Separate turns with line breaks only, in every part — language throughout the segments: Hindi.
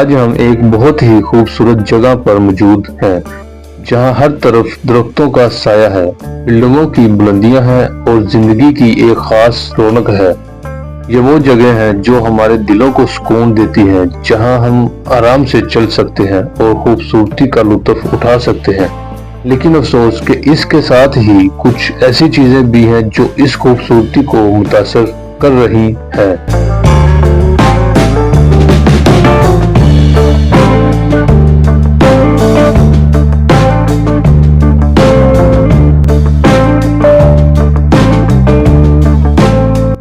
आज हम एक बहुत ही खूबसूरत जगह पर मौजूद हैं, जहां हर तरफ दरख्तों का साया है, बिल्डिंगों की बुलंदियां हैं और जिंदगी की एक खास रौनक है। ये वो जगह है जो हमारे दिलों को सुकून देती है, जहां हम आराम से चल सकते हैं और खूबसूरती का लुत्फ उठा सकते हैं। लेकिन अफसोस कि इसके साथ ही कुछ ऐसी चीजें भी हैं जो इस खूबसूरती को मुतासर कर रही है।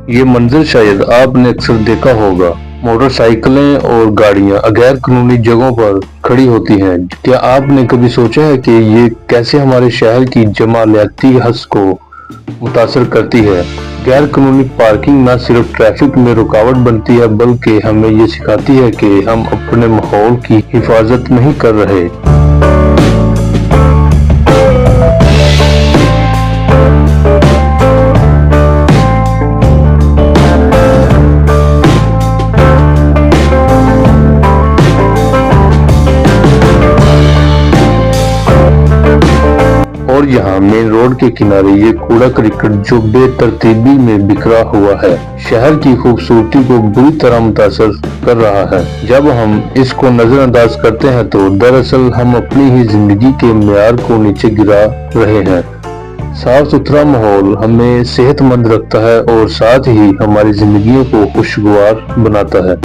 ये मंजर शायद आपने अक्सर देखा होगा। मोटरसाइकिलें और गाड़ियां गैर कानूनी जगहों पर खड़ी होती हैं। क्या आपने कभी सोचा है कि ये कैसे हमारे शहर की जमालियाती हस को मुतासर करती है? गैर कानूनी पार्किंग न सिर्फ ट्रैफिक में रुकावट बनती है, बल्कि हमें ये सिखाती है कि हम अपने माहौल की हिफाजत नहीं कर रहे। और यहाँ मेन रोड के किनारे ये कूड़ा करकट जो बेतरतीबी में बिखरा हुआ है, शहर की खूबसूरती को बुरी तरह मुतासर कर रहा है। जब हम इसको नजरअंदाज करते हैं तो दरअसल हम अपनी ही जिंदगी के मेयार को नीचे गिरा रहे हैं। साफ सुथरा माहौल हमें सेहतमंद रखता है और साथ ही हमारी जिंदगियों को खुशगवार बनाता है।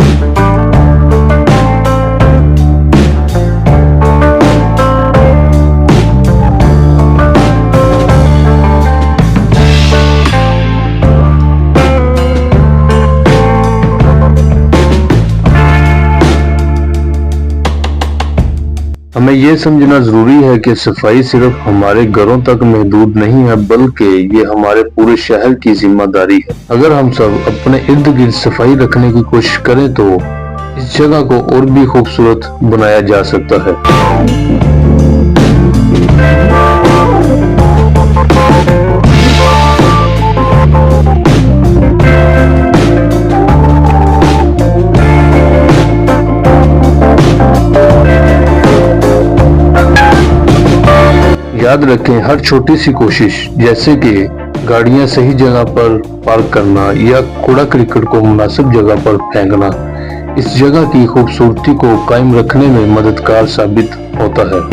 हमें ये समझना जरूरी है कि सफाई सिर्फ हमारे घरों तक महदूद नहीं है, बल्कि ये हमारे पूरे शहर की जिम्मेदारी है। अगर हम सब अपने इर्द गिर्द सफाई रखने की कोशिश करें तो इस जगह को और भी खूबसूरत बनाया जा सकता है। याद रखें, हर छोटी सी कोशिश जैसे कि गाड़ियां सही जगह पर पार्क करना या कूड़ा करकट को मुनासिब जगह पर फेंकना, इस जगह की खूबसूरती को कायम रखने में मददगार साबित होता है।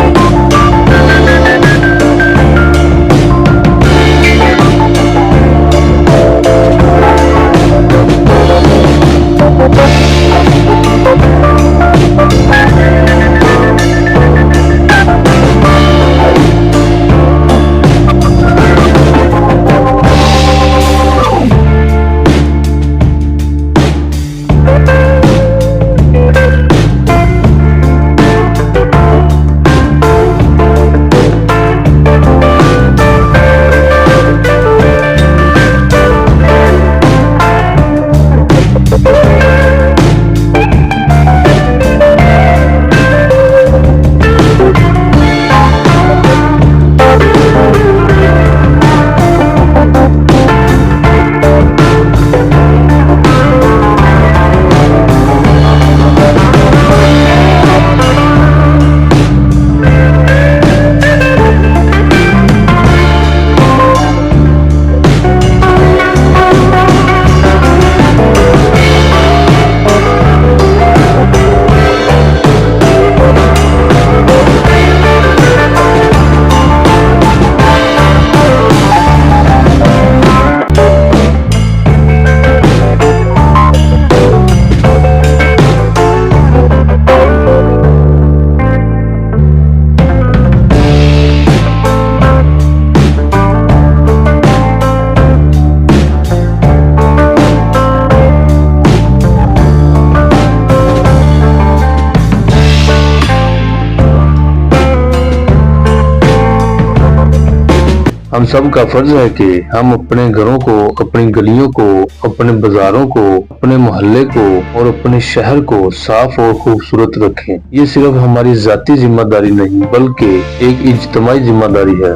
हम सब का फर्ज है कि हम अपने घरों को, अपनी गलियों को, अपने बाजारों को, अपने मोहल्ले को और अपने शहर को साफ और खूबसूरत रखें। ये सिर्फ हमारी जाती जिम्मेदारी नहीं, बल्कि एक इज्तिमाई जिम्मेदारी है,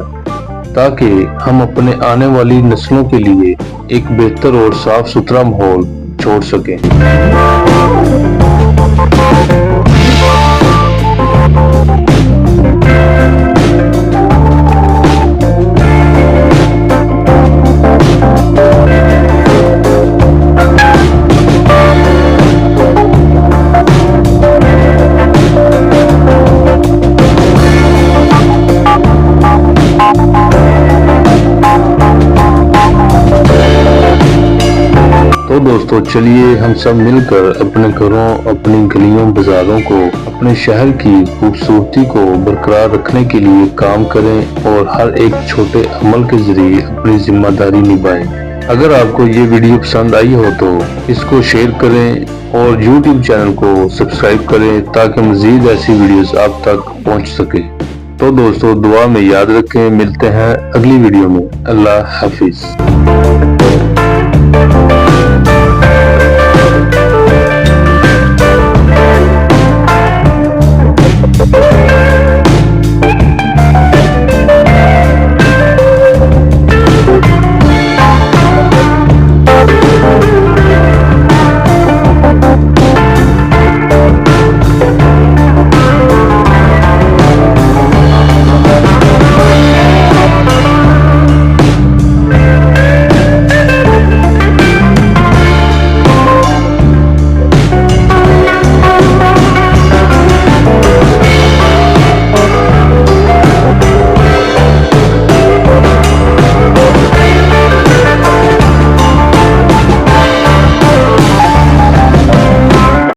ताकि हम अपने आने वाली नस्लों के लिए एक बेहतर और साफ सुथरा माहौल छोड़ सकें। तो दोस्तों चलिए हम सब मिलकर अपने घरों, अपनी गलियों, बाजारों को, अपने शहर की खूबसूरती को बरकरार रखने के लिए काम करें और हर एक छोटे अमल के जरिए अपनी जिम्मेदारी निभाएं। अगर आपको ये वीडियो पसंद आई हो तो इसको शेयर करें और YouTube चैनल को सब्सक्राइब करें ताकि मजीद ऐसी वीडियोस आप तक पहुंच सके। तो दोस्तों दुआ में याद रखें, मिलते हैं अगली वीडियो में। अल्लाह हाफिज।